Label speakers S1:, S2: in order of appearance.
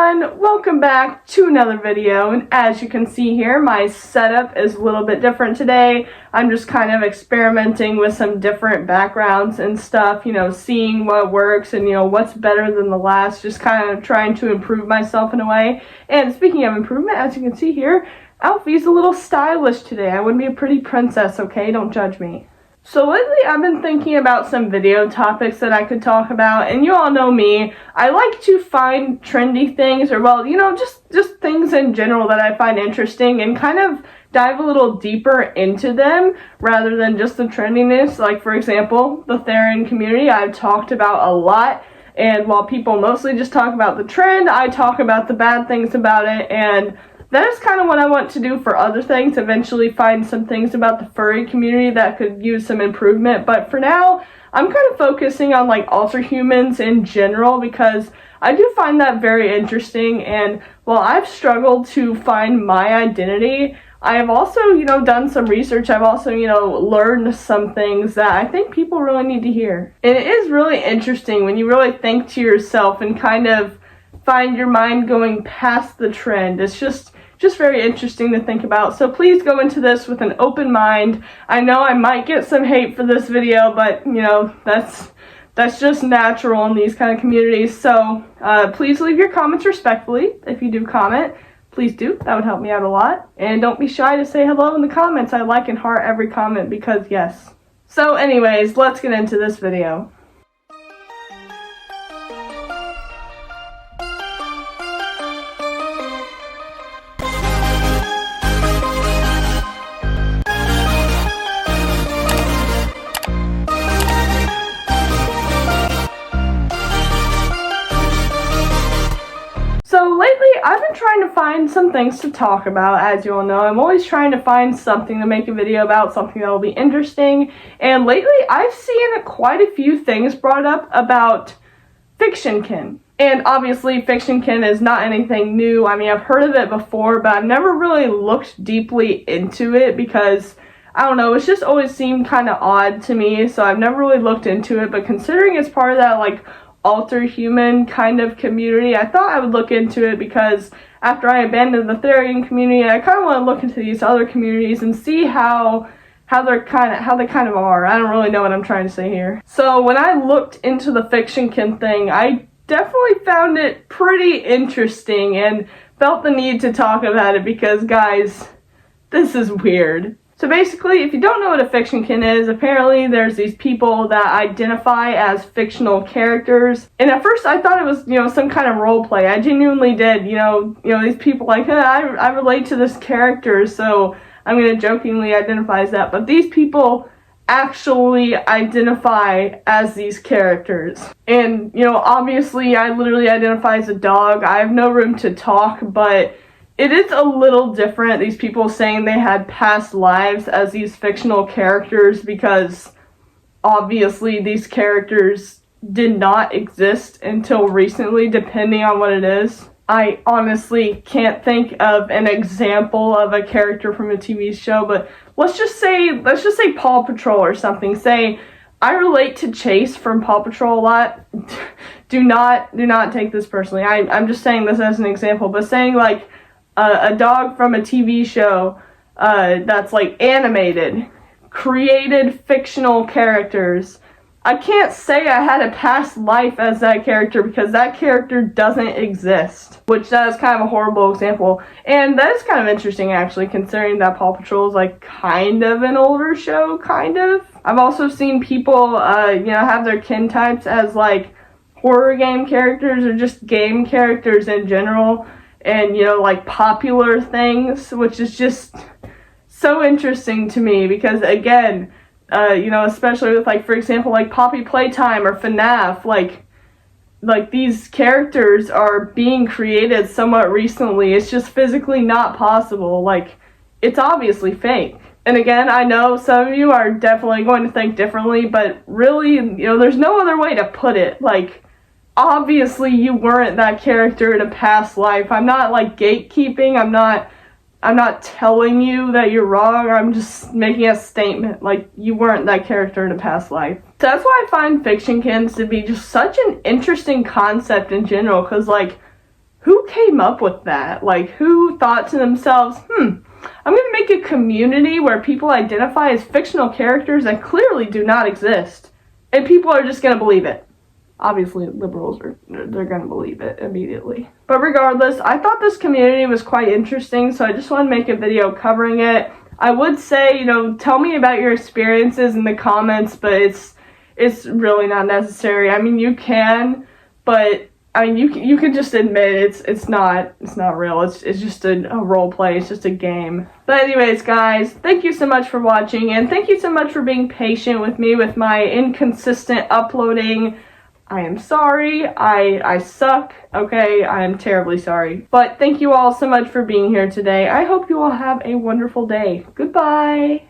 S1: everyone, welcome back to another video, and as you can see here, my setup is a little bit different today. I'm just kind of experimenting with some different backgrounds and stuff, seeing what works and what's better than the last, just kind of trying to improve myself in a way. And speaking of improvement, as you can see here, Alfie's a little stylish today. I wouldn't be a pretty princess, okay? Don't judge me. So lately I've been thinking about some video topics that I could talk about, and you all know me, I like to find trendy things, or just things in general that I find interesting and kind of dive a little deeper into them rather than just the trendiness. Like for example, the Therian community I've talked about a lot, and while people mostly just talk about the trend, I talk about the bad things about it, and that is kind of what I want to do for other things, eventually find some things about the furry community that could use some improvement. But for now, I'm kind of focusing on alter humans in general because I do find that very interesting, and while I've struggled to find my identity, I have also, done some research. I've also, learned some things that I think people really need to hear. And it is really interesting when you really think to yourself and kind of find your mind going past the trend. It's just very interesting to think about. So please go into this with an open mind. I know I might get some hate for this video, but that's just natural in these kind of communities. So please leave your comments respectfully. If you do comment, please do. That would help me out a lot. And don't be shy to say hello in the comments. I like and heart every comment because yes. So anyways, let's get into this video. So lately, I've been trying to find some things to talk about, as you all know. I'm always trying to find something to make a video about, something that will be interesting. And lately, I've seen quite a few things brought up about fictionkin. And obviously, fictionkin is not anything new. I mean, I've heard of it before, but I've never really looked deeply into it because, I don't know, it's just always seemed kind of odd to me. So I've never really looked into it, but considering it's part of that, alter human kind of community, I thought I would look into it because after I abandoned the Therian community, I kind of want to look into these other communities and see how they kind of are. I don't really know what I'm trying to say here. So when I looked into the fictionkin thing, I definitely found it pretty interesting and felt the need to talk about it because, guys, this is weird. So basically, if you don't know what a fictionkin is, apparently there's these people that identify as fictional characters. And at first I thought it was, some kind of role play. I genuinely did, these people hey, I relate to this character, so I'm going to jokingly identify as that. But these people actually identify as these characters. And, obviously I literally identify as a dog. I have no room to talk, but it is a little different, these people saying they had past lives as these fictional characters, because obviously these characters did not exist until recently, depending on what it is. I honestly can't think of an example of a character from a TV show, but let's just say Paw Patrol or something. Say, I relate to Chase from Paw Patrol a lot. do not take this personally. I'm just saying this as an example, but saying a dog from a TV show that's animated, created fictional characters. I can't say I had a past life as that character because that character doesn't exist, which that is kind of a horrible example. And that is kind of interesting actually, considering that Paw Patrol is kind of an older show, kind of. I've also seen people have their kin types as horror game characters or just game characters in general. And, popular things, which is just so interesting to me because, again, especially with, for example, Poppy Playtime or FNAF, these characters are being created somewhat recently. It's just physically not possible. It's obviously fake. And again, I know some of you are definitely going to think differently, but really, there's no other way to put it. Obviously you weren't that character in a past life. I'm not gatekeeping. I'm not telling you that you're wrong. I'm just making a statement. You weren't that character in a past life. So that's why I find fictionkins to be just such an interesting concept in general, because who came up with that? Like, who thought to themselves, I'm gonna make a community where people identify as fictional characters that clearly do not exist, and people are just gonna believe it. Obviously, liberals they're gonna believe it immediately. But regardless, I thought this community was quite interesting, so I just want to make a video covering it. I would say, tell me about your experiences in the comments, but it's really not necessary. I mean, you can, but I mean, you can just admit it's not real. It's just a role play. It's just a game. But anyways, guys, thank you so much for watching, and thank you so much for being patient with me with my inconsistent uploading. I am sorry. I suck. Okay, I am terribly sorry. But thank you all so much for being here today. I hope you all have a wonderful day. Goodbye.